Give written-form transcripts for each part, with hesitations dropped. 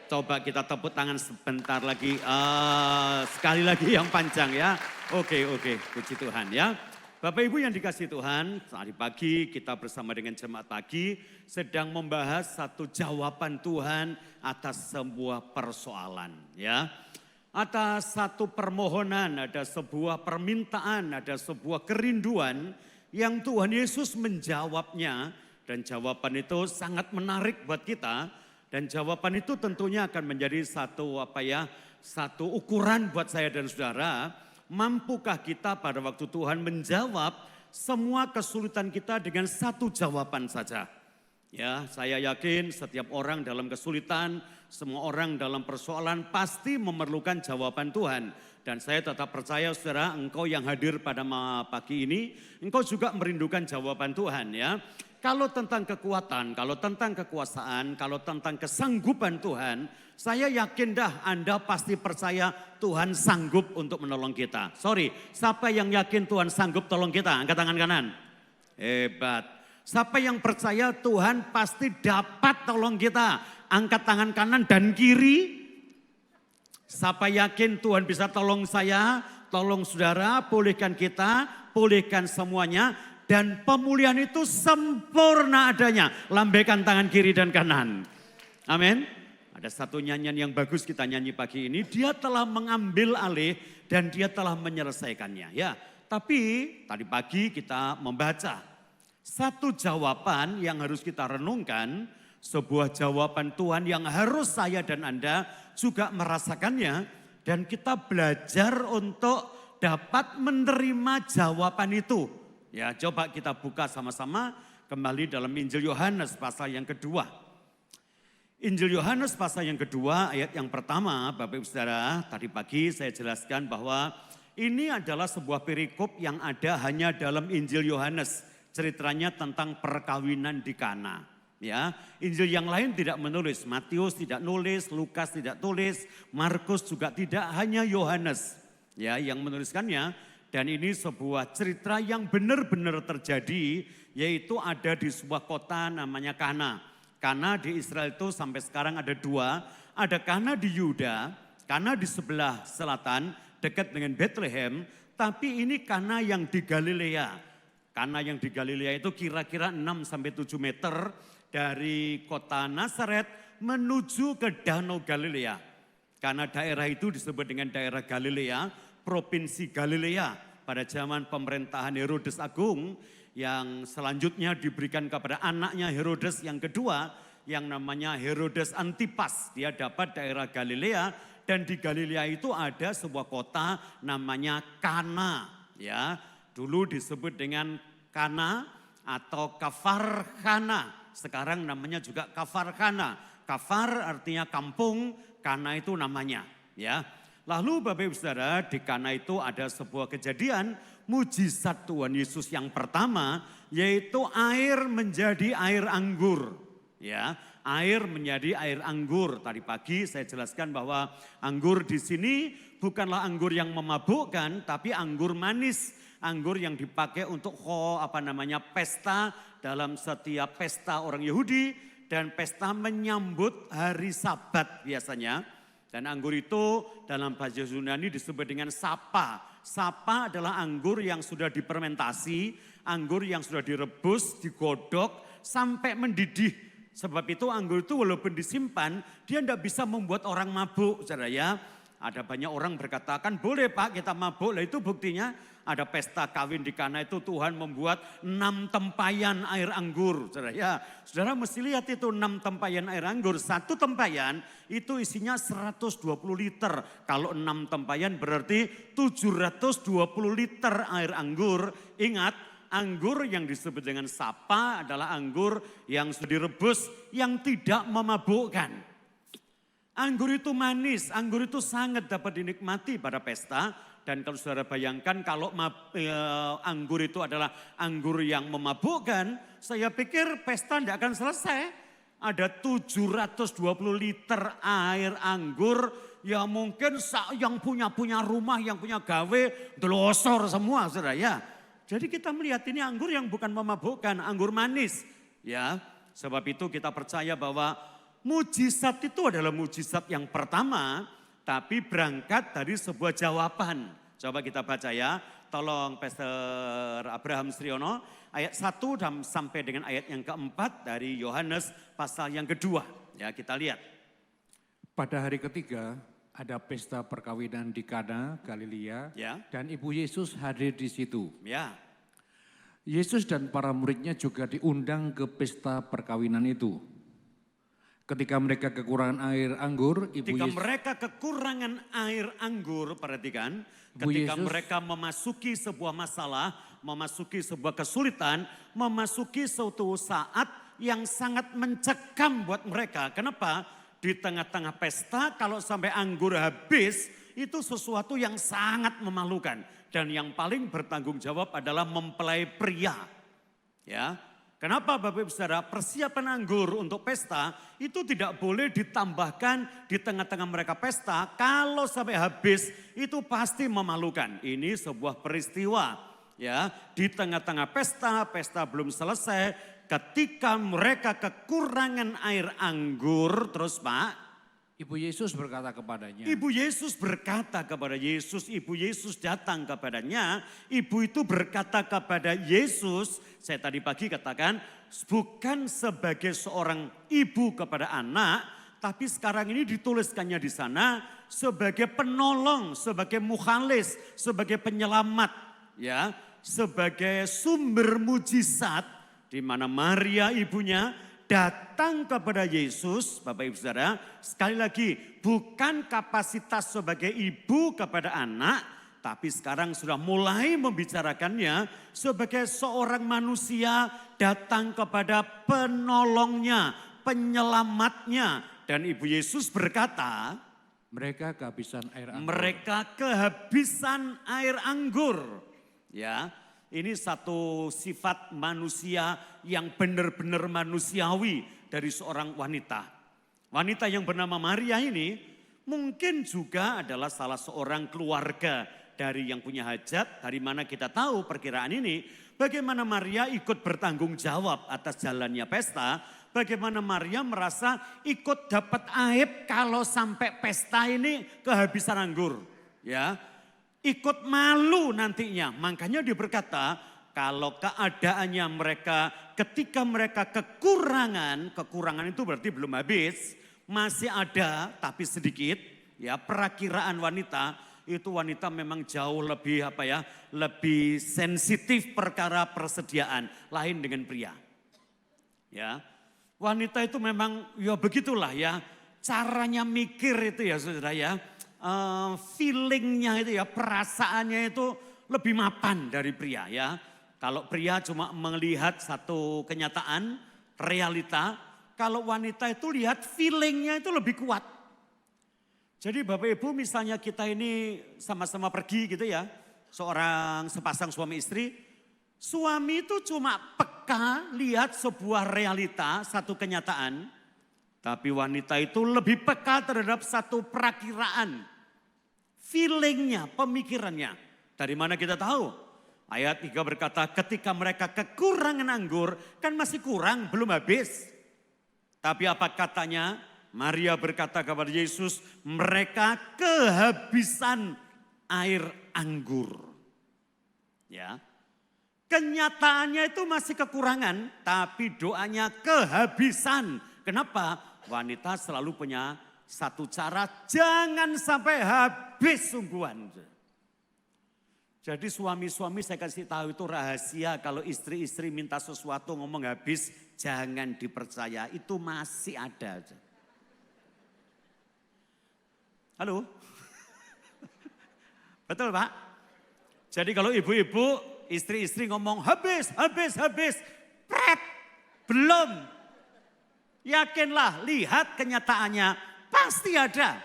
Coba kita tepuk tangan sebentar lagi, sekali lagi yang panjang ya. Oke, puji Tuhan ya. Bapak Ibu yang dikasihi Tuhan, tadi pagi kita bersama dengan jemaat pagi sedang membahas satu jawaban Tuhan atas sebuah persoalan ya. Atas satu permohonan, ada sebuah permintaan, ada sebuah kerinduan yang Tuhan Yesus menjawabnya. Dan jawaban itu sangat menarik buat kita. Dan jawaban itu tentunya akan menjadi satu ukuran buat saya dan saudara. Mampukah kita pada waktu Tuhan menjawab semua kesulitan kita dengan satu jawaban saja? Ya, saya yakin setiap orang dalam kesulitan, semua orang dalam persoalan pasti memerlukan jawaban Tuhan. Dan saya tetap percaya saudara, engkau yang hadir pada pagi ini, engkau juga merindukan jawaban Tuhan ya. Kalau tentang kekuatan, kalau tentang kekuasaan, kalau tentang kesanggupan Tuhan, saya yakin dah Anda pasti percaya Tuhan sanggup untuk menolong kita. Siapa yang yakin Tuhan sanggup tolong kita? Angkat tangan kanan. Hebat. Siapa yang percaya Tuhan pasti dapat tolong kita? Angkat tangan kanan dan kiri. Siapa yakin Tuhan bisa tolong saya, tolong saudara, pulihkan kita, pulihkan semuanya. Dan pemulihan itu sempurna adanya. Lambaikan tangan kiri dan kanan. Amin. Ada satu nyanyian yang bagus kita nyanyi pagi ini. Dia telah mengambil alih dan dia telah menyelesaikannya. Ya, tapi tadi pagi kita membaca satu jawaban yang harus kita renungkan. Sebuah jawaban Tuhan yang harus saya dan Anda juga merasakannya. Dan kita belajar untuk dapat menerima jawaban itu. Ya, coba kita buka sama-sama kembali dalam Injil Yohanes pasal yang kedua. Injil Yohanes pasal yang kedua ayat yang pertama, Bapak Ibu Saudara, tadi pagi saya jelaskan bahwa ini adalah sebuah perikop yang ada hanya dalam Injil Yohanes. Ceritanya tentang perkawinan di Kana. Ya, Injil yang lain tidak menulis, Matius tidak nulis, Lukas tidak tulis, Markus juga tidak, hanya Yohanes ya yang menuliskannya. Dan ini sebuah cerita yang benar-benar terjadi, yaitu ada di sebuah kota namanya Kana. Kana di Israel itu sampai sekarang ada dua, ada Kana di Yuda, Kana di sebelah selatan dekat dengan Bethlehem, tapi ini Kana yang di Galilea. Kana yang di Galilea itu kira-kira 6-7 meter dari kota Nazaret menuju ke Danau Galilea. Karena daerah itu disebut dengan daerah Galilea, Provinsi Galilea pada zaman pemerintahan Herodes Agung yang selanjutnya diberikan kepada anaknya Herodes yang kedua yang namanya Herodes Antipas. Dia dapat daerah Galilea dan di Galilea itu ada sebuah kota namanya Kana. Ya, dulu disebut dengan Kana atau Kafarkhana. Sekarang namanya juga Kafarkhana. Kafar artinya kampung, Kana itu namanya. Ya. Lalu Bapak Ibu Saudara, di Kana itu ada sebuah kejadian mujizat Tuhan Yesus yang pertama, yaitu air menjadi air anggur. Ya, air menjadi air anggur. Tadi pagi saya jelaskan bahwa anggur di sini bukanlah anggur yang memabukkan, tapi anggur manis, anggur yang dipakai untuk pesta dalam setiap pesta orang Yahudi dan pesta menyambut hari Sabat biasanya. Dan anggur itu dalam bahasa Yunani disebut dengan sapa. Sapa adalah anggur yang sudah difermentasi, anggur yang sudah direbus, digodok sampai mendidih. Sebab itu anggur itu walaupun disimpan, dia tidak bisa membuat orang mabuk, saudara ya. Ada banyak orang berkata, kan boleh Pak kita mabuk. Lah itu buktinya ada pesta kawin di Kana itu Tuhan membuat 6 tempayan air anggur. Saudara ya, saudara mesti lihat itu 6 tempayan air anggur. Satu tempayan itu isinya 120 liter. Kalau 6 tempayan berarti 720 liter air anggur. Ingat, anggur yang disebut dengan sapa adalah anggur yang sudah direbus yang tidak memabukkan. Anggur itu manis, anggur itu sangat dapat dinikmati pada pesta. Dan kalau saudara bayangkan kalau anggur itu adalah anggur yang memabukkan, saya pikir pesta tidak akan selesai. Ada 720 liter air anggur, ya mungkin yang punya rumah, yang punya gawe, delosor semua saudara ya. Jadi kita melihat ini anggur yang bukan memabukkan, anggur manis. Ya, sebab itu kita percaya bahwa mujizat itu adalah mujizat yang pertama, tapi berangkat dari sebuah jawaban. Coba kita baca ya, tolong Pastor Abraham Sriono, ayat 1 dan sampai dengan ayat yang keempat dari Yohanes pasal yang kedua. Ya, kita lihat. Pada hari ketiga ada pesta perkawinan di Kana, Galilea, Ya. dan Ibu Yesus hadir di situ. Ya, Yesus dan para muridnya juga diundang ke pesta perkawinan itu. Ketika mereka kekurangan air anggur, ketika mereka kekurangan air anggur, perhatikan, Ibu ketika Yesus- mereka memasuki sebuah masalah, memasuki sebuah kesulitan, memasuki suatu saat yang sangat mencekam buat mereka. Kenapa? Di tengah-tengah pesta kalau sampai anggur habis, itu sesuatu yang sangat memalukan. Dan yang paling bertanggung jawab adalah mempelai pria. Ya, kenapa Bapak Ibu Saudara, persiapan anggur untuk pesta itu tidak boleh ditambahkan di tengah-tengah mereka pesta. Kalau sampai habis itu pasti memalukan. Ini sebuah peristiwa ya, di tengah-tengah pesta, pesta belum selesai. Ketika mereka kekurangan air anggur, terus Pak, Ibu Yesus berkata kepadanya, Ibu Yesus berkata kepada Yesus, Ibu Yesus datang kepadanya, Ibu itu berkata kepada Yesus, saya tadi pagi katakan, bukan sebagai seorang ibu kepada anak, tapi sekarang ini dituliskannya di sana sebagai penolong, sebagai mukhalis, sebagai penyelamat, ya, sebagai sumber mujizat, di mana Maria ibunya datang kepada Yesus, Bapak Ibu Saudara, sekali lagi bukan kapasitas sebagai ibu kepada anak, tapi sekarang sudah mulai membicarakannya sebagai seorang manusia datang kepada penolongnya, penyelamatnya. Dan Ibu Yesus berkata, mereka kehabisan air anggur. mereka kehabisan air anggur. Ya, ini satu sifat manusia yang benar-benar manusiawi dari seorang wanita. Wanita yang bernama Maria ini mungkin juga adalah salah seorang keluarga dari yang punya hajat. Dari mana kita tahu perkiraan ini, bagaimana Maria ikut bertanggung jawab atas jalannya pesta. Bagaimana Maria merasa ikut dapat aib kalau sampai pesta ini kehabisan anggur. Ya, ikut malu nantinya. Makanya dia berkata, kalau keadaannya mereka ketika mereka kekurangan itu berarti belum habis, masih ada tapi sedikit, ya, perakiraan wanita itu wanita memang jauh lebih lebih sensitif perkara persediaan lain dengan pria. Ya. Wanita itu memang ya begitulah ya, caranya mikir itu ya Saudara ya. Feelingnya itu ya, perasaannya itu lebih mapan dari pria ya. Kalau pria cuma melihat satu kenyataan, realita. Kalau wanita itu lihat feelingnya itu lebih kuat. Jadi Bapak Ibu misalnya kita ini sama-sama pergi gitu ya. Sepasang suami istri. Suami itu cuma peka lihat sebuah realita, satu kenyataan. Tapi wanita itu lebih peka terhadap satu perakiraan. Feelingnya, pemikirannya. Dari mana kita tahu? Ayat 3 berkata ketika mereka kekurangan anggur, kan masih kurang, belum habis. Tapi apa katanya? Maria berkata kepada Yesus, mereka kehabisan air anggur. Ya. Kenyataannya itu masih kekurangan, tapi doanya kehabisan. Kenapa? Wanita selalu punya satu cara, jangan sampai habis sungguhan. Jadi suami-suami saya kasih tahu itu rahasia, kalau istri-istri minta sesuatu ngomong habis, jangan dipercaya, itu masih ada. Halo? Betul Pak? Jadi kalau ibu-ibu, istri-istri ngomong habis, pret, belum. Yakinlah, lihat kenyataannya, pasti ada.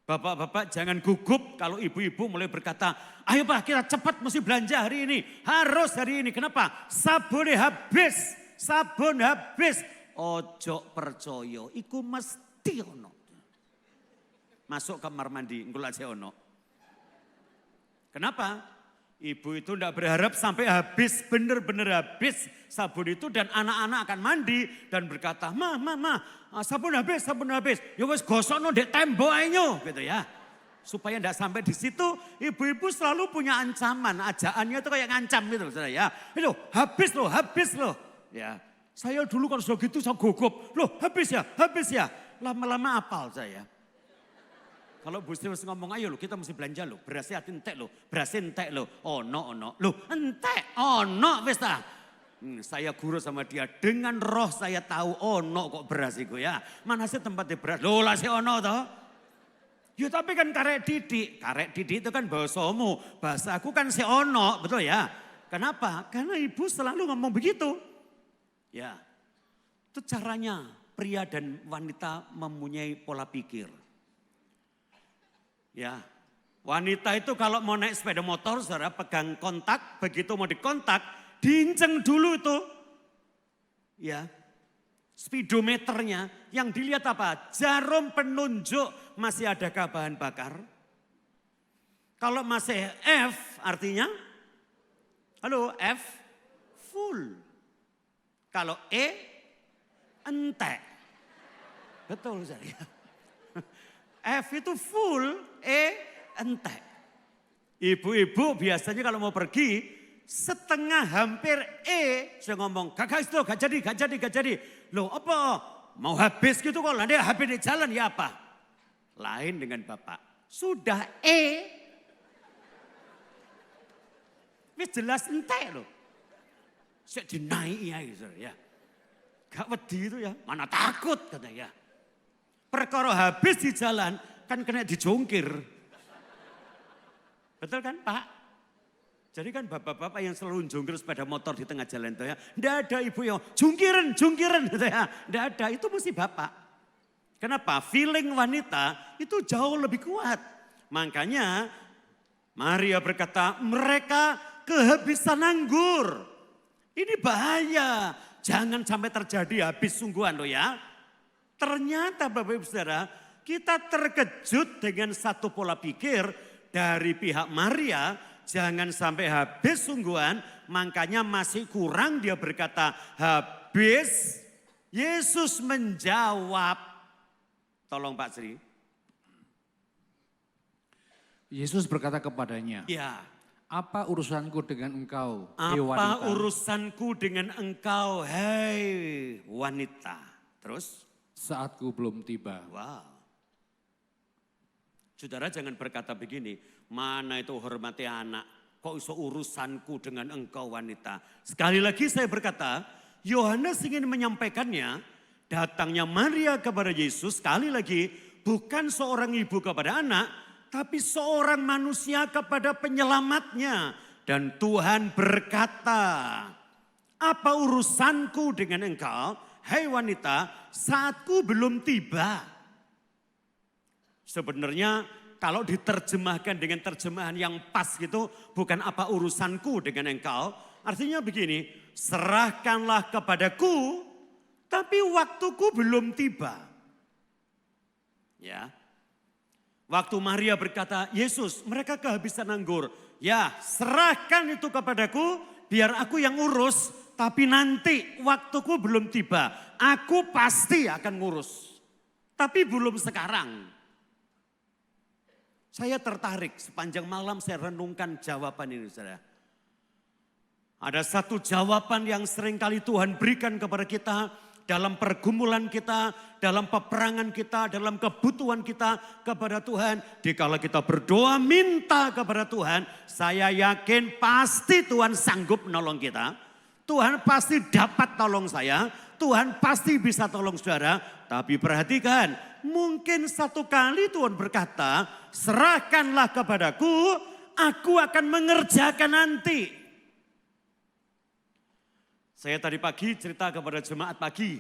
Bapak-bapak jangan gugup kalau ibu-ibu mulai berkata, ayo Pak kita cepat mesti belanja hari ini. Harus hari ini, kenapa? Sabun habis. Ojo percaya, iku mesti ono. Masuk kamar mandi, engko aja ono. Kenapa? Ibu itu tidak berharap sampai habis, benar-benar habis sabun itu dan anak-anak akan mandi dan berkata, ma, sabun habis. Ya wes gosokno dek tembok ayo gitu ya. Supaya tidak sampai di situ, ibu-ibu selalu punya ancaman, ajaannya itu kayak ngancam gitu saudara ya. Itu habis loh. Ya, saya dulu kalau sudah gitu saya gugup, loh habis ya. Lama-lama apal saya. Kalau Bu Sri ngomong ayo lo kita mesti belanja lo, berasnya entek lo, ono. Loh entek, ono wis ta. Saya guru sama dia dengan roh saya tahu ono kok beras itu ya. Mana sih tempatnya beras? Loh lah si ono toh. Ya tapi kan karek didik itu kan bahasamu, bahasa aku kan si ono, betul ya. Kenapa? Karena ibu selalu ngomong begitu. Ya, itu caranya pria dan wanita mempunyai pola pikir. Ya, wanita itu kalau mau naik sepeda motor, saudara pegang kontak, begitu mau dikontak, diinceng dulu itu. Ya, speedometernya, yang dilihat apa? Jarum penunjuk masih adakah bahan bakar? Kalau masih F artinya, halo F, full. Kalau E, entek. Betul saya. F itu full, E entek. Ibu-ibu biasanya kalau mau pergi setengah hampir E, saya ngomong kakak itu gak jadi. Loh apa? Mau habis gitu kok, nanti habis di jalan ya apa? Lain dengan bapak. Sudah E, wis jelas entek loh. Saya dinaik ya. Gak wedi itu ya, mana takut katanya ya. Perkara habis di jalan kan kena dijungkir. Betul kan Pak? Jadi kan bapak-bapak yang selalu jungkir sepeda motor di tengah jalan itu ya. Tidak ada ibu yang jungkiran gitu ya. Tidak ada, itu mesti bapak. Kenapa? Feeling wanita itu jauh lebih kuat. Makanya Maria berkata mereka kehabisan anggur. Ini bahaya. Jangan sampai terjadi habis sungguhan loh ya. Ternyata Bapak Ibu Saudara, kita terkejut dengan satu pola pikir dari pihak Maria, jangan sampai habis sungguhan, makanya masih kurang dia berkata habis. Yesus menjawab, tolong Pak Sri. Yesus berkata kepadanya, Ya. apa urusanku dengan engkau, hei wanita? Apa urusanku dengan engkau, hei wanita? Terus? Saatku belum tiba. Wow. Saudara jangan berkata begini, mana itu hormati anak, kok iso urusanku dengan engkau wanita. Sekali lagi saya berkata, Yohanes ingin menyampaikannya, datangnya Maria kepada Yesus, sekali lagi bukan seorang ibu kepada anak, tapi seorang manusia kepada penyelamatnya. Dan Tuhan berkata, apa urusanku dengan engkau? Hei wanita, saatku belum tiba. Sebenarnya kalau diterjemahkan dengan terjemahan yang pas gitu, bukan apa urusanku dengan engkau. Artinya begini, serahkanlah kepadaku, tapi waktuku belum tiba. Ya, waktu Maria berkata, Yesus mereka kehabisan anggur. Ya, serahkan itu kepadaku, biar aku yang urus. Tapi nanti waktuku belum tiba, aku pasti akan ngurus. Tapi belum sekarang. Saya tertarik sepanjang malam saya renungkan jawaban ini saudara. Ada satu jawaban yang seringkali Tuhan berikan kepada kita dalam pergumulan kita, dalam peperangan kita, dalam kebutuhan kita kepada Tuhan. Dikala kita berdoa minta kepada Tuhan, saya yakin pasti Tuhan sanggup menolong kita. Tuhan pasti dapat tolong saya, Tuhan pasti bisa tolong saudara. Tapi perhatikan, mungkin satu kali Tuhan berkata, serahkanlah kepadaku, aku akan mengerjakan nanti. Saya tadi pagi cerita kepada jemaat pagi,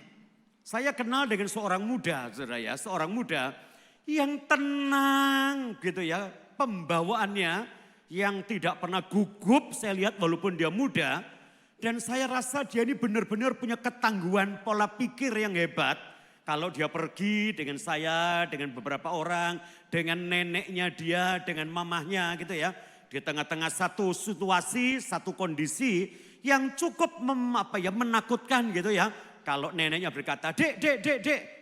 saya kenal dengan seorang muda, saudara ya, seorang muda yang tenang gitu ya, pembawaannya yang tidak pernah gugup, saya lihat walaupun dia muda. Dan saya rasa dia ini benar-benar punya ketangguhan pola pikir yang hebat. Kalau dia pergi dengan saya, dengan beberapa orang, dengan neneknya dia, dengan mamahnya gitu ya. Di tengah-tengah satu situasi, satu kondisi yang cukup menakutkan gitu ya. Kalau neneknya berkata, dek,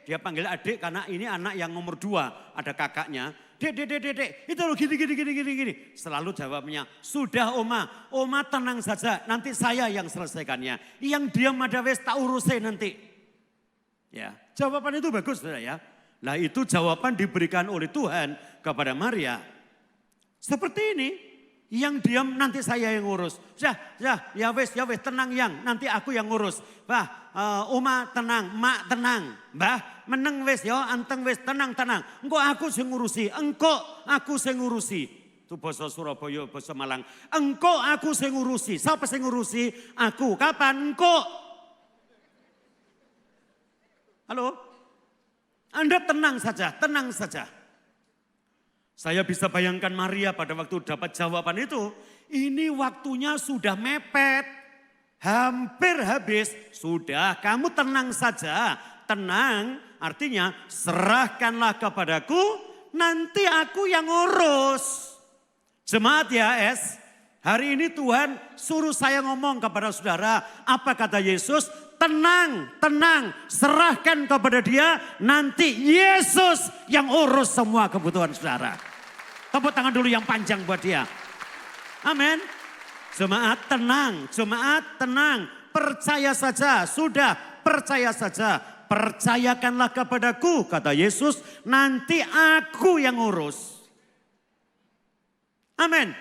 dia panggil adik karena ini anak yang nomor 2, ada kakaknya. Dek, itu loh gini. Selalu jawabnya, sudah oma tenang saja, nanti saya yang selesaikannya. Yang diam ada wes tak urusin nanti. Ya, jawaban itu bagus saudara ya. Nah itu jawaban diberikan oleh Tuhan kepada Maria. Seperti ini. Yang diam nanti saya yang ngurus. Ya wes tenang yang nanti aku yang ngurus. Oma tenang, mak tenang. Mbah meneng wes ya, anteng wes tenang. Engko aku sing ngurusi, Itu bahasa Surabaya, bahasa Malang. Engko aku sing ngurusi. Siapa sing ngurusi? Aku. Kapan? Engko. Halo? Anda tenang saja. Saya bisa bayangkan Maria pada waktu dapat jawaban itu. Ini waktunya sudah mepet. Hampir habis. Sudah kamu tenang saja. Tenang artinya serahkanlah kepadaku. Nanti aku yang ngurus. Jemaat ya hari ini Tuhan suruh saya ngomong kepada saudara. Apa kata Yesus? Tenang, serahkan kepada dia. Nanti Yesus yang urus semua kebutuhan saudara. Tepuk tangan dulu yang panjang buat dia. Amin. Jemaat tenang. Percaya saja, sudah percaya saja. Percayakanlah kepadaku, kata Yesus. Nanti aku yang urus. Amin.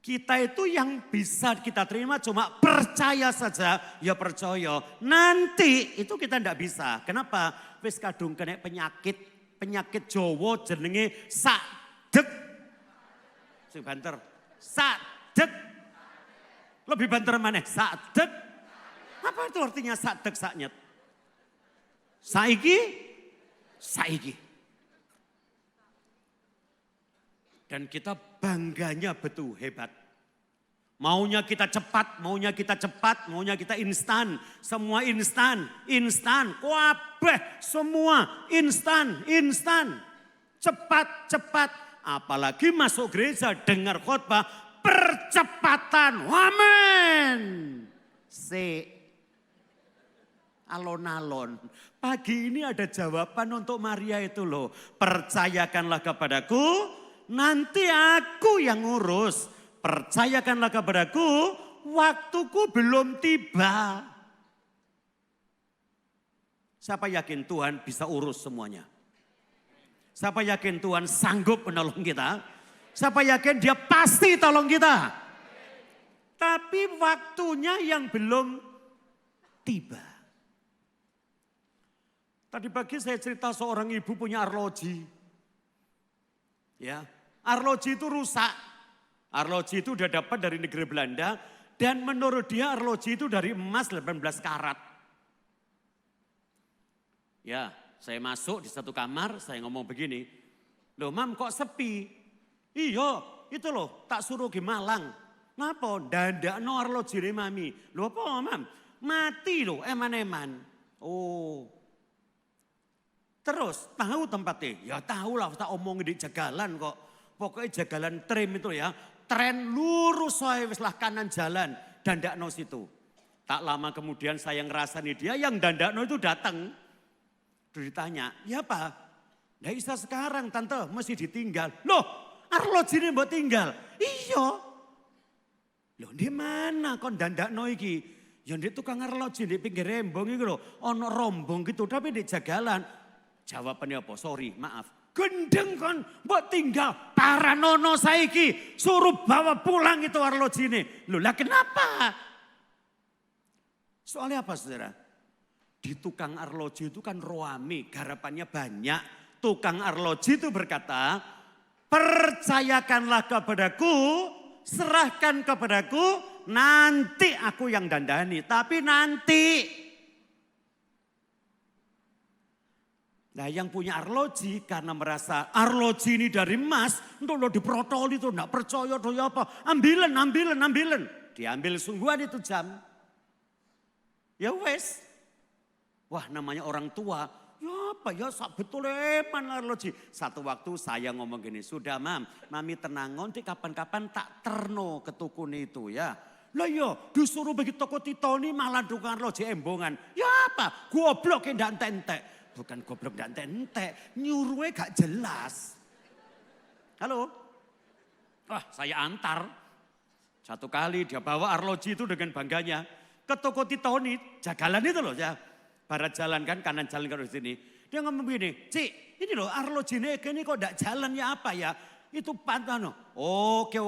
Kita itu yang bisa kita terima cuma percaya saja, ya percaya. Nanti itu kita tidak bisa. Kenapa? Wis kadung kena penyakit Jawa jenenge sadek. Sing banter. Sadek. Lebih banter maneh sadek. Apa itu artinya sadek saknyet? Saiki. Dan kita bangganya betul hebat. Maunya kita cepat, maunya kita instan. Semua instan. Kabeh semua instan. Cepat. Apalagi masuk gereja dengar khotbah percepatan. Amin. Alon-alon. Pagi ini ada jawaban untuk Maria itu loh. Percayakanlah kepadaku. Nanti aku yang ngurus. Percayakanlah kepadaku, waktuku belum tiba. Siapa yakin Tuhan bisa urus semuanya? Siapa yakin Tuhan sanggup menolong kita? Siapa yakin dia pasti tolong kita? Tapi waktunya yang belum tiba. Tadi pagi saya cerita seorang ibu punya arloji. Ya, arloji itu rusak. Arloji itu udah dapat dari negeri Belanda. Dan menurut dia arloji itu dari emas 18 karat. Ya, saya masuk di satu kamar, saya ngomong begini. Loh mam kok sepi? Iya, itu loh tak suruh ke Malang. Napa? Dandakno arloji ne mami. Loh apa mam? Mati loh, eman-eman. Oh. Terus tahu tempatnya? Ya tahu lah, tak omong di jagalan kok. Pokoknya jagalan tram itu ya. Tren lurus saya wis lah kanan jalan. Dandakno situ. Tak lama kemudian saya ngerasani dia yang dandakno itu datang. Ditanya, ya Pak? Nggak bisa sekarang tante, mesti ditinggal. Loh, arloji ini mbok tinggal? Iya. Loh di mana kon dandakno iki? Ya di tukang arloji di pinggir rembong itu loh. Ono rombong gitu tapi di jagalan. Jawabannya apa? Sorry, maaf. Gendeng kon, mbok tinggal. Paranono saiki, suruh bawa pulang itu arloji ini. Loh lah kenapa? Soalnya apa saudara? Di tukang arloji itu kan roame, garapannya banyak. Tukang arloji itu berkata, percayakanlah kepadaku, serahkan kepadaku, nanti aku yang dandani. Tapi nanti. Nah yang punya arloji karena merasa arloji ini dari emas, untuk lo diprotoli itu enggak percaya atau apa. Ambilen. Diambil sungguhan itu jam. Ya wes. Wah namanya orang tua, ya apa ya sebetulnya mana arloji. Satu waktu saya ngomong gini, sudah mami tenang, nanti kapan-kapan tak terno ke tukun itu ya. Lah iya disuruh begitu toko Titoni malah dukung arloji embongan. Ya apa, goblok ndak entek. Bukan goblok ndak entek, nyuruhnya gak jelas. Halo? Wah saya antar. Satu kali dia bawa arloji itu dengan bangganya ke toko Titoni, jagalan itu loh ya. Barat jalan kan, kanan jalan ke sini. Dia ngomong begini, Cik ini loh arloji ini kok gak jalan ya apa ya. Itu pantano. Oke,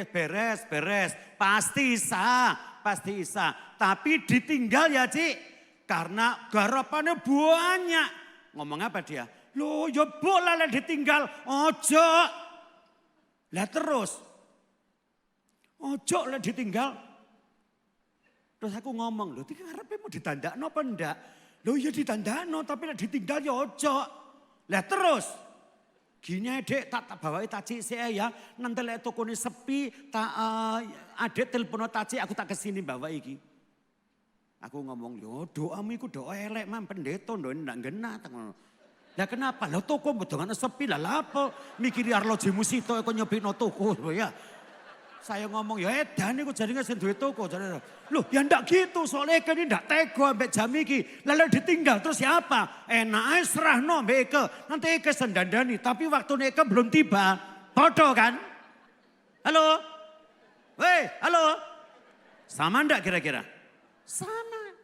beres. Pasti isa. Tapi ditinggal ya Cik. Karena garapannya banyak. Ngomong apa dia? Loh ya boleh ditinggal. Ojo. Lah terus. Ojo lah ditinggal. Terus aku ngomong, loh ini ngarepe mau ditandakno apa enggak? Loh ya ditandakno tapi lah ditinggal ya ojo. Lah terus. Gini adek tak bawai taci saya ya. Nanti lek toko ini sepi. Adek telepon taci aku tak kesini bawa iki. Aku ngomong, yo doamu itu doa elek mam pendeta doa ndak ngena. Lah kenapa? Lah toko bedongan sepi lah lapo. Mikiri arloji musito kok nyepikno toko ya. Saya ngomong ya edan iku jaringan sing duwe toko. Loh ya ndak gitu soalnya Eke ini ndak tego ambek jam iki. Lalu ditinggal terus siapa? Enak ae serahno ambek Eke. Nanti Eke sendandani tapi waktu Eke belum tiba. Bodoh kan? Halo? Weh, halo? Sama ndak kira-kira? Sama.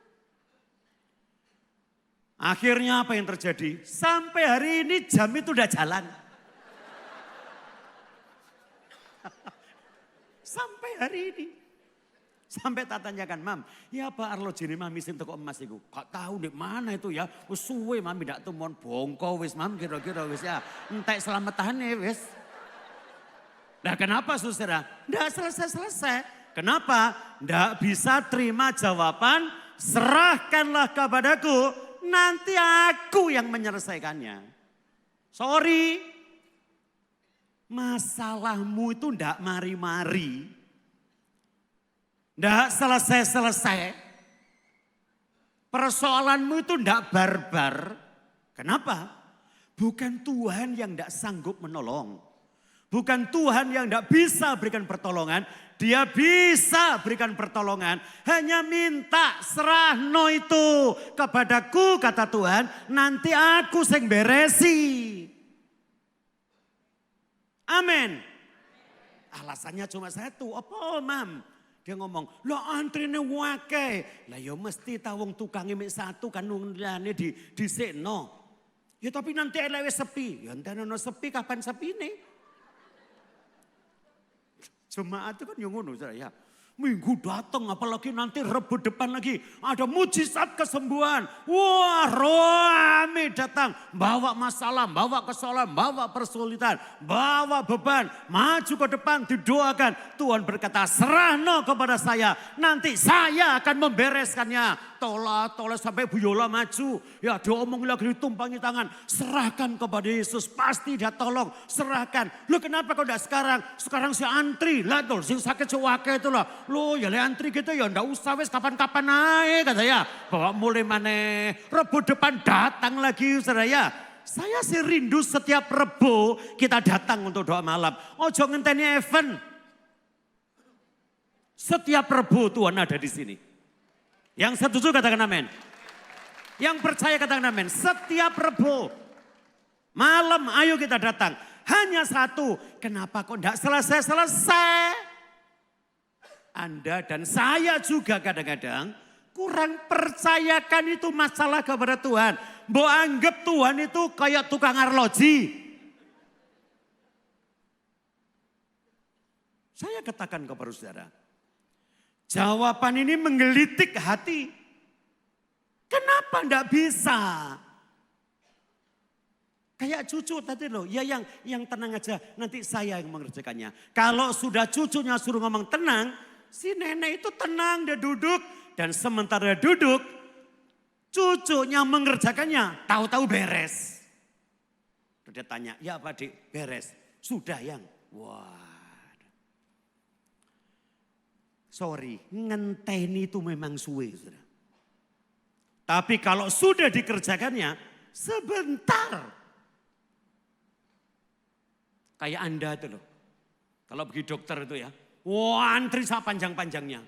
Akhirnya apa yang terjadi? Sampai hari ini jam itu udah jalan. Sampai hari ini. Sampai tak tanyakan, Mam, ya apa arloji ini mami sing toko emas itu? Gak tahu di mana itu ya. Suwe mami dak temuan bongko wis mam kira-kira wis ya. Entek selamatane wis. Nah kenapa saudara? Ndak selesai-selesai. Kenapa? Ndak bisa terima jawaban, serahkanlah kepadaku, nanti aku yang menyelesaikannya. Sorry, masalahmu itu ndak mari-mari. Ndak selesai-selesai. Persoalanmu itu ndak barbar. Kenapa? Bukan Tuhan yang ndak sanggup menolong. Bukan Tuhan yang ndak bisa berikan pertolongan. Dia bisa berikan pertolongan. Hanya minta serahno itu kepadaku kata Tuhan. Nanti aku sing beresi. Amin. Alasannya cuma satu. Apa mam? Dia ngomong, lo antrine wake. Lah ya mesti tawong tukang mek satu kan nunglane di sekno. Ya tapi nanti elewe sepi. Ya enten ono sepi kapan sepine? Jemaat itu kan yang ngono ya. Minggu datang apalagi nanti Rebo depan lagi. Ada mujizat kesembuhan. Wah rame datang. Bawa masalah, bawa kesalahan, bawa persulitan. Bawa beban. Maju ke depan didoakan. Tuhan berkata serahno kepada saya. Nanti saya akan membereskannya. Tola sampai Bu Yola maju. Ya diomong lagi ditumpangi tangan. Serahkan kepada Yesus. Pasti dia tolong. Serahkan. Lu kenapa kau tidak sekarang? Sekarang si antri. Lah tuh si sakit sewake itu lah. Lu ya le antri gitu ya ndak usah wes kapan-kapan naik kata ya. Bawa mulai mana Rebo depan datang lagi saudara ya. Saya sih rindu setiap Rebo kita datang untuk doa malam. Ojo ngenteni event. Setiap Rebo Tuhan ada di sini. Yang setuju katakan amin. Yang percaya katakan amin. Setiap Rebo malam ayo kita datang. Hanya satu. Kenapa kok tidak selesai-selesai? Anda dan saya juga kadang-kadang kurang percayakan itu masalah kepada Tuhan. Mbok anggap Tuhan itu kayak tukang arloji. Saya katakan kepada saudara. Jawaban ini menggelitik hati. Kenapa enggak bisa? Kayak cucu tadi loh, ya yang tenang aja, nanti saya yang mengerjakannya. Kalau sudah cucunya suruh ngomong tenang, si nenek itu tenang, dia duduk. Dan sementara duduk, cucunya mengerjakannya, tahu-tahu beres. Dia tanya, ya Pak Dik, beres? Sudah yang, wah. Sorry, ngenteni itu memang suwe. Saudara. Tapi kalau sudah dikerjakannya, sebentar. Kayak Anda itu loh. Kalau pergi dokter itu ya. Wah, antri panjang-panjangnya.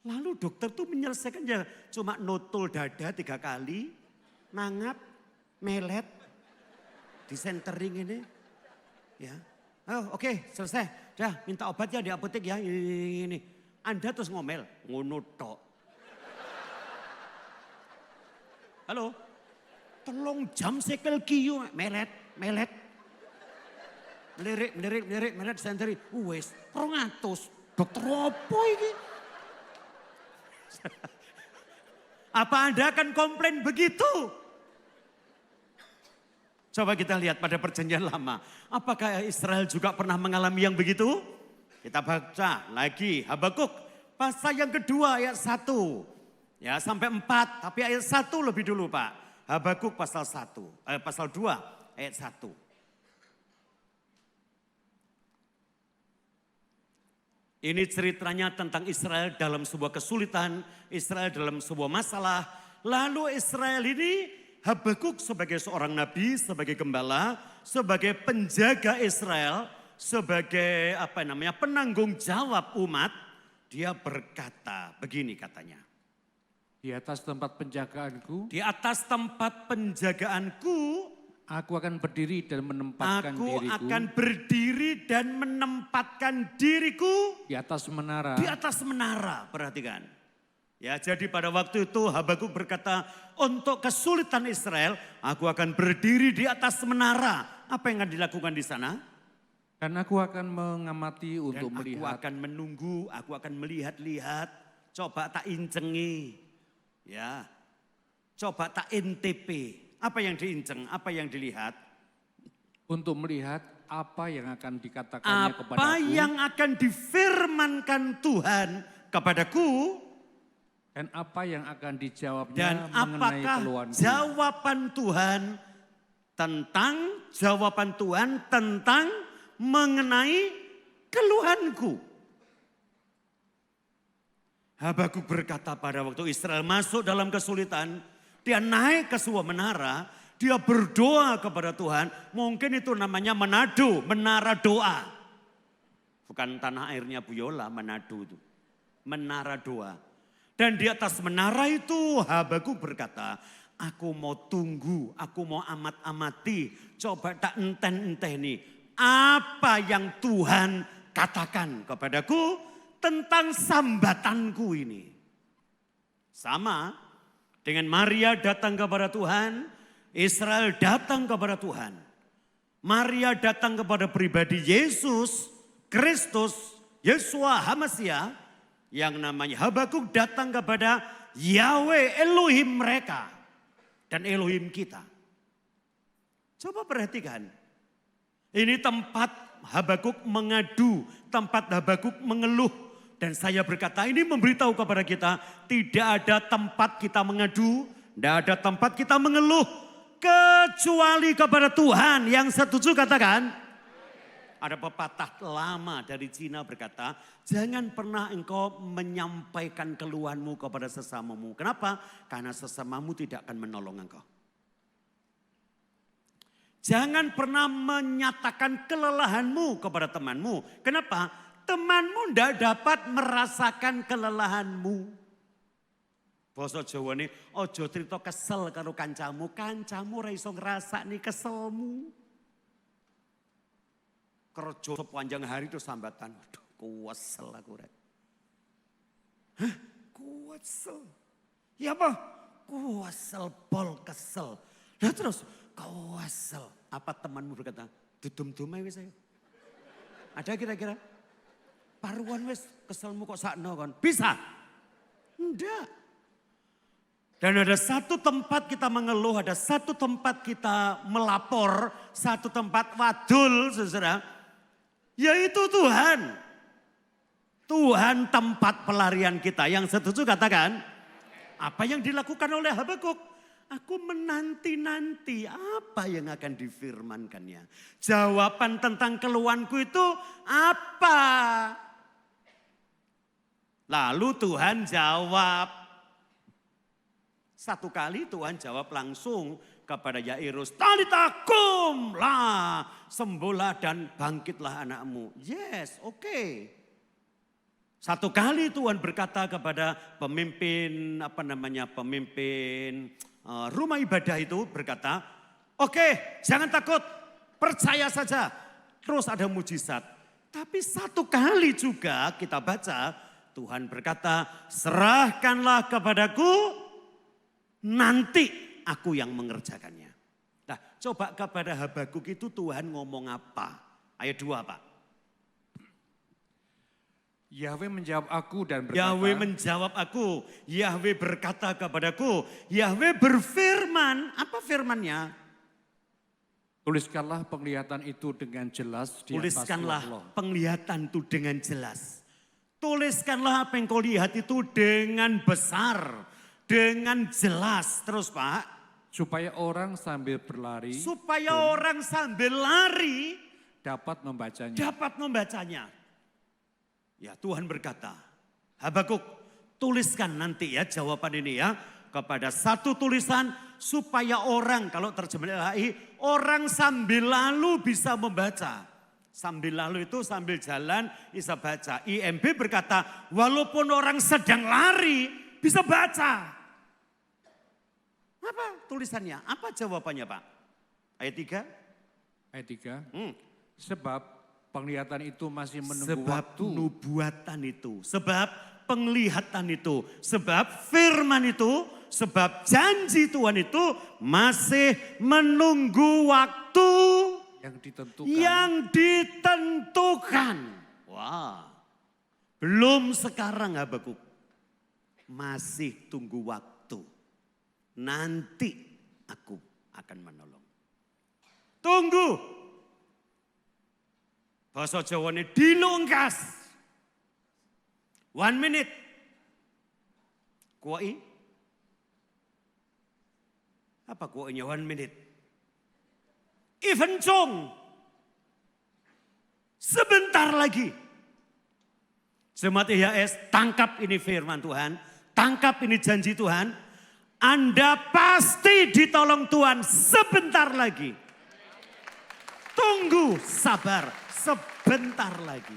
Lalu dokter tuh menyelesaikannya cuma notul dada 3 kali. Nangap, melet, disentering ini. Ya. Oh, oke, selesai. Dah, minta obat ya di apotek ya. Ini. Anda terus ngomel, ngono tok. Halo? Tolong jam sekel kiyu, melet. Melirik, senteri. Wes, 200. Dokter apa ini? Apa Anda akan komplain begitu? Coba kita lihat pada perjanjian lama. Apakah Israel juga pernah mengalami yang begitu? Kita baca lagi Habakuk pasal yang kedua ayat 1. Ya sampai 4, tapi ayat 1 lebih dulu Pak. Habakuk pasal 2 ayat 1. Ini ceritanya tentang Israel dalam sebuah kesulitan, Israel dalam sebuah masalah. Lalu Israel ini, Habakuk sebagai seorang nabi, sebagai gembala, sebagai penjaga Israel, sebagai penanggung jawab umat, dia berkata begini katanya. Di atas tempat penjagaanku, di atas tempat penjagaanku, aku akan berdiri dan menempatkan diriku. Aku akan berdiri dan menempatkan diriku di atas menara. Di atas menara, perhatikan. Ya, jadi pada waktu itu Habakuk berkata, untuk kesulitan Israel, aku akan berdiri di atas menara. Apa yang akan dilakukan di sana? Dan aku akan mengamati untuk melihat. Aku akan menunggu, aku akan melihat-lihat. Coba tak incengi. Ya, coba tak NTP. Apa yang diinceng, apa yang dilihat? Untuk melihat apa yang akan dikatakannya kepadaku. Apa yang akan difirmankan Tuhan kepadaku. Dan apa yang akan dijawabnya dan mengenai apakah keluhanku. Jawaban Tuhan tentang mengenai keluhanku. Habakuk berkata pada waktu Israel masuk dalam kesulitan, dia naik ke sebuah menara, dia berdoa kepada Tuhan. Mungkin itu namanya Manado, menara doa. Bukan tanah airnya Bu Yola, Manado itu. Menara doa. Dan di atas menara itu Habakuk berkata, aku mau tunggu, aku mau amat-amati. Coba tak enten-enteni. Apa yang Tuhan katakan kepadaku tentang sambatanku ini. Sama dengan Maria datang kepada Tuhan, Israel datang kepada Tuhan. Maria datang kepada pribadi Yesus, Kristus, Yesua HaMasiah, yang namanya Habakuk datang kepada Yahweh Elohim mereka dan Elohim kita. Coba perhatikan. Ini tempat Habakuk mengadu, tempat Habakuk mengeluh. Dan saya berkata ini memberitahu kepada kita, tidak ada tempat kita mengadu, tidak ada tempat kita mengeluh, kecuali kepada Tuhan. Yang setuju katakan. Ada pepatah lama dari Cina berkata, jangan pernah engkau menyampaikan keluhanmu kepada sesamamu. Kenapa? Karena sesamamu tidak akan menolong engkau. Jangan pernah menyatakan kelelahanmu kepada temanmu. Kenapa? Temanmu tidak dapat merasakan kelelahanmu. Basa Jawa ini, ojo cerita kesel karo kancamu. Kancamu ra iso ngrasakne keselmu. Kerja sepanjang hari itu sambatan. Waduh, kuwesel aku rek. Hah? Kuwesel? Ya apa? Kuwesel bol kesel. Nah terus kuwesel. Apa temanmu berkata? Dudum-dumai wis ayo. Ada kira-kira? Paruan wis keselmu kok sakno kon. Bisa? Enggak. Dan ada satu tempat kita mengeluh, ada satu tempat kita melapor, satu tempat wadul, saudara. Yaitu Tuhan. Tuhan tempat pelarian kita. Yang setuju katakan. Apa yang dilakukan oleh Habakuk? Aku menanti-nanti apa yang akan difirmankannya. Jawaban tentang keluhanku itu apa? Lalu Tuhan jawab. Satu kali Tuhan jawab langsung kepada Yairus, talita kum lah, sembuhlah dan bangkitlah anakmu. Yes, oke. Satu kali Tuhan berkata kepada pemimpin rumah ibadah itu berkata, oke, jangan takut, percaya saja. Terus ada mujizat. Tapi satu kali juga kita baca Tuhan berkata, serahkanlah kepadaku, nanti aku yang mengerjakannya. Nah, coba kepada Habakuk itu Tuhan ngomong apa? Ayat 2 Pak. Yahweh menjawab aku dan berkata, Yahweh menjawab aku, Yahweh berkata kepadaku, Yahweh berfirman, apa firmannya? tuliskanlah penglihatan itu dengan jelas di atas Tuliskanlah Allah. penglihatan itu dengan jelas. Tuliskanlah apa yang kau lihat itu dengan besar, dengan jelas. Terus Pak. Supaya orang sambil berlari Supaya orang sambil lari dapat membacanya. dapat membacanya. Ya Tuhan berkata, Habakuk tuliskan nanti ya jawaban ini ya. Kepada satu tulisan supaya orang, kalau terjemahan LHI, orang sambil lalu bisa membaca. Sambil lalu itu sambil jalan bisa baca. IMB berkata walaupun orang sedang lari bisa baca. Apa tulisannya? Apa jawabannya Pak? Ayat 3. Ayat 3. Sebab penglihatan itu masih menunggu Sebab waktu. nubuatan itu, sebab penglihatan itu, sebab firman itu, sebab janji Tuhan itu masih menunggu waktu yang ditentukan. Wah, belum sekarang Habakuk, masih tunggu waktu. Nanti aku akan menolong. Tunggu. Bahasa Jawane dilungkas. 1 minute. Kuai. Apa kuainya 1 minute? Even Chong. Sebentar lagi. Jemaat IHS, tangkap ini firman Tuhan. Tangkap ini janji Tuhan. Anda pasti ditolong Tuhan sebentar lagi. Tunggu, sabar, sebentar lagi.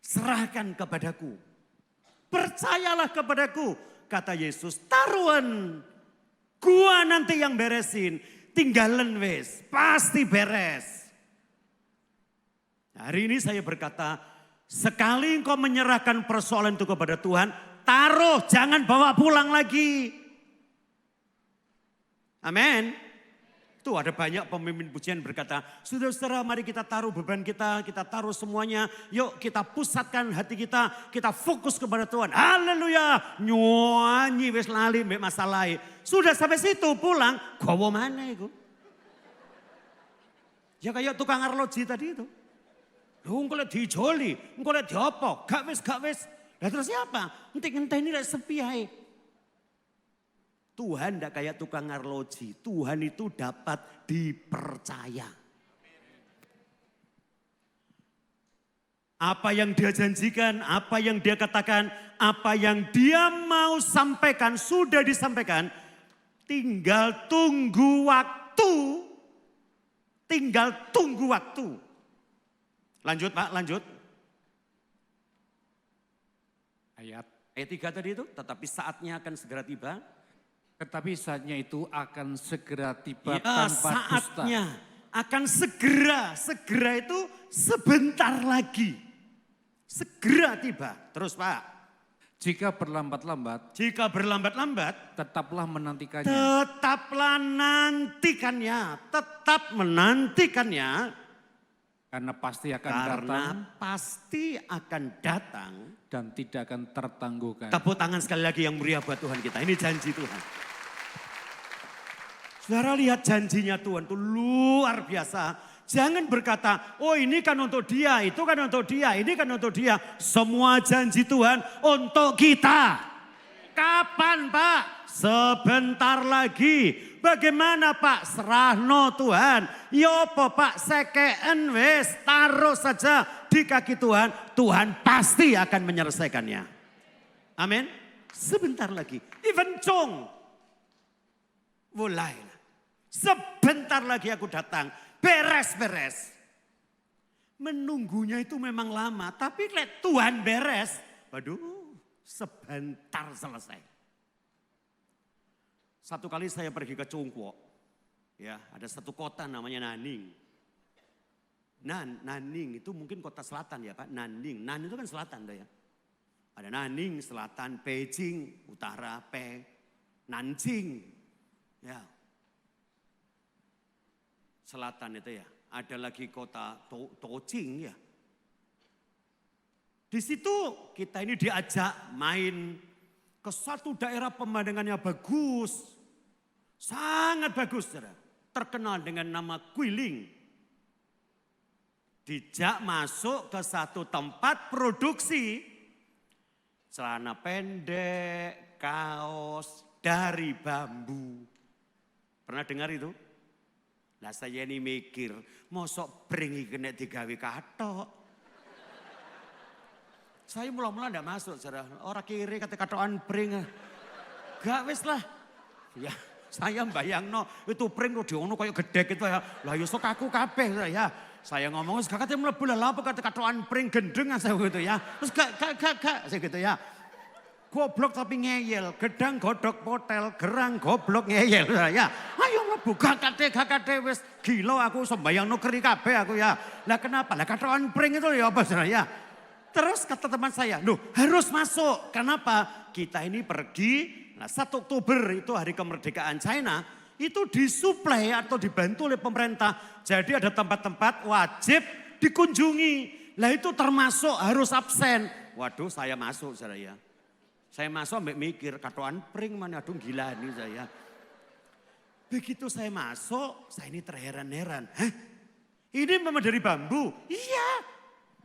Serahkan kepadaku. Percayalah kepadaku. Kata Yesus, taruhan. Gua nanti yang beresin. Tinggalan wes, pasti beres. Hari ini saya berkata, sekali engkau menyerahkan persoalan itu kepada Tuhan, taruh, jangan bawa pulang lagi. Amin. Tuh ada banyak pemimpin pujian berkata, saudara-saudara mari kita taruh beban kita taruh semuanya. Yuk kita pusatkan hati kita fokus kepada Tuhan. Haleluya. Nyanyi wis lali mbek masalah. Sudah sampai situ pulang, gowo mana itu? Ya kayak tukang arloji tadi itu. Engko lek dijoli, engko lek diopo, gak wis. Lah terus siapa? Ngenteni lek sepi ae. Tuhan tidak kayak tukang arloji. Tuhan itu dapat dipercaya. Apa yang dia janjikan, apa yang dia katakan, apa yang dia mau sampaikan, sudah disampaikan. Tinggal tunggu waktu. Tinggal tunggu waktu. Lanjut Pak, lanjut. Ayat 3 tadi itu, tetapi saatnya akan segera tiba. Tetapi saatnya itu akan segera tiba Ya, tanpa saatnya dusta. akan segera itu sebentar lagi. Segera tiba. Terus Pak. Jika berlambat-lambat, Jika berlambat-lambat, tetaplah menantikannya. tetaplah nantikannya. Tetap menantikannya. Karena pasti akan Karena datang pasti akan datang. dan tidak akan tertangguhkan. Tepuk tangan sekali lagi yang meriah buat Tuhan kita. Ini janji Tuhan. Saudara lihat janjinya Tuhan itu luar biasa. Jangan berkata, oh ini kan untuk dia, itu kan untuk dia, ini kan untuk dia. Semua janji Tuhan untuk kita. Kapan Pak? Sebentar lagi. Bagaimana Pak? Serahno Tuhan. Yopo Pak? Sekeen wes. Taruh saja di kaki Tuhan. Tuhan pasti akan menyelesaikannya. Amin. Sebentar lagi. Even Chong. Mulai. Sebentar lagi aku datang. Beres-beres. Menunggunya itu memang lama. Tapi lihat Tuhan beres. Waduh, sebentar selesai. Satu kali saya pergi ke Chongguo. Ya, ada satu kota namanya Nanning. Nanning itu mungkin kota selatan ya Pak. Nanning. Nan itu kan selatan tuh ya. Ada Nanning selatan, Beijing utara, Nanjing. Ya. Selatan itu ya. Ada lagi kota Tocing ya. Di situ kita ini diajak main ke satu daerah pemandangannya bagus. Sangat bagus, saudara. Terkenal dengan nama Guilin. Dijak masuk ke satu tempat produksi celana pendek, kaos dari bambu. Pernah dengar itu? Lah saya ini mikir, mosok bring kena digawe katok. Saya mula-mula enggak masuk, saudara. Orang kiri kata katokan bring. Gak wis lah. Ya, saya bayangno itu pring kok diono kayak gedek itu ya. Lah ya sok aku kabeh ya. Saya ngomong, gak katanya mlebu lah apa kata katokan pring gendeng saya gitu ya. Terus gak saya gitu ya. Goblok tapi ngeyel, gedang godok potel, gerang goblok ngeyel ya. Ayo mlebu gak kate wis gila aku sembayang nukeri kabeh aku ya. Lah kenapa? Lah katokan pring itu ya apa ya. Terus kata teman saya, loh harus masuk. Kenapa? Kita ini pergi, nah 1 Oktober itu hari kemerdekaan China. Itu disuplai atau dibantu oleh pemerintah. Jadi ada tempat-tempat wajib dikunjungi. Lah itu termasuk harus absen. Waduh saya masuk saya. Saya masuk sampai mikir katoan pring mana aduh gila nih saya. Begitu saya masuk saya ini terheran-heran. Hah? Ini memang dari bambu? Iya.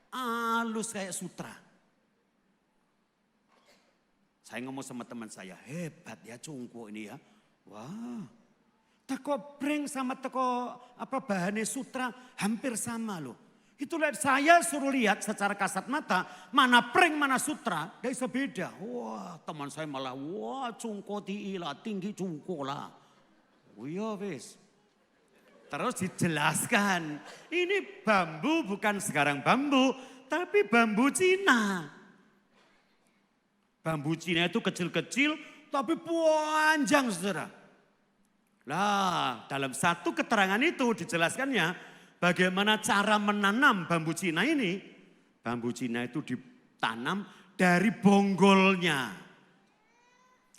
Halus kayak sutra. Saya ngomong sama teman saya, hebat ya Chongguo ini ya. Wah. Teko pring sama teko bahannya sutra hampir sama loh. Itu lihat saya suruh lihat secara kasat mata mana pring mana sutra gak bisa beda. Wah teman saya malah wah Chongguo lah tinggi Chongguo lah. Oh iya wis. Terus dijelaskan ini bambu bukan sekarang bambu tapi bambu Cina. Bambu Cina itu kecil-kecil tapi panjang saudara. Nah, dalam satu keterangan itu dijelaskannya bagaimana cara menanam bambu Cina ini. Bambu Cina itu ditanam dari bonggolnya.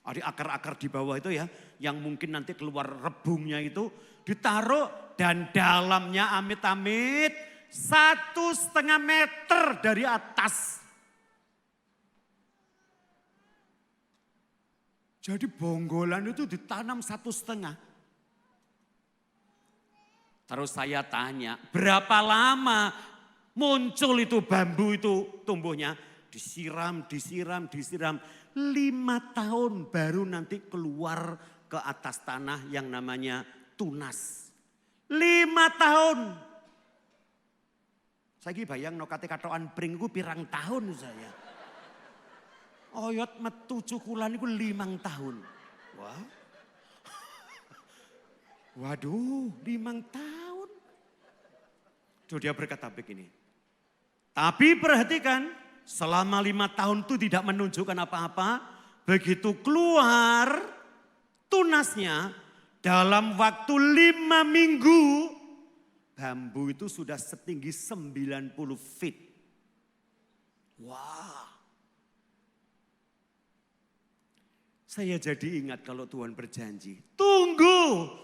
Ada akar-akar di bawah itu ya, yang mungkin nanti keluar rebungnya itu ditaruh dan dalamnya amit-amit 1,5 meter dari atas. Jadi bonggolan itu ditanam 1,5. Terus saya tanya, berapa lama muncul itu bambu itu tumbuhnya? Disiram. 5 tahun baru nanti keluar ke atas tanah yang namanya tunas. 5 tahun. Saya bayang no kate-katokan pring ku pirang tahun saya. Oyot metu cukulan itu 5 tahun. Wah. Waduh 5 tahun. Tuh dia berkata begini. Tapi perhatikan selama 5 tahun itu tidak menunjukkan apa-apa. Begitu keluar tunasnya dalam waktu 5 minggu. Bambu itu sudah setinggi 90 feet. Wah. Saya jadi ingat kalau Tuhan berjanji. Tunggu.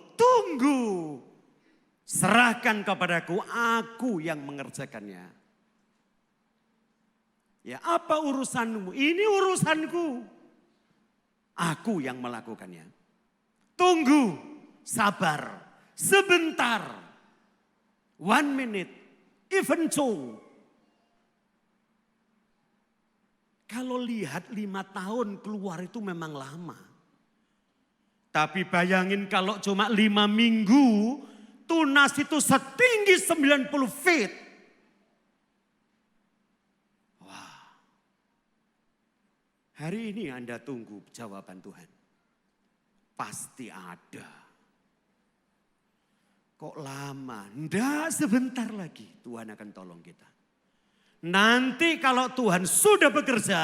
Serahkan kepadaku, aku yang mengerjakannya. Ya apa urusanmu? Ini urusanku. Aku yang melakukannya. Tunggu, sabar, sebentar. 1 minute, even Chong. Kalau lihat 5 tahun keluar itu memang lama. Tapi bayangin kalau cuma 5 minggu, tunas itu setinggi 90 feet. Wah. Hari ini Anda tunggu jawaban Tuhan. Pasti ada. Kok lama? Nggak, sebentar lagi Tuhan akan tolong kita. Nanti kalau Tuhan sudah bekerja,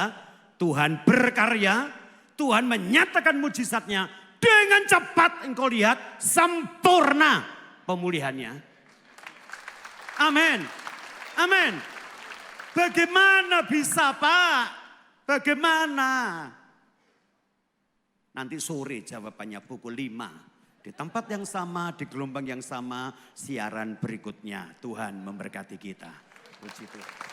Tuhan berkarya, Tuhan menyatakan mujizatnya, dengan cepat engkau lihat sempurna pemulihannya. Amin. Amin. Bagaimana bisa Pak? Bagaimana? Nanti sore jawabannya pukul 5. Di tempat yang sama, di gelombang yang sama, siaran berikutnya. Tuhan memberkati kita. Puji Tuhan.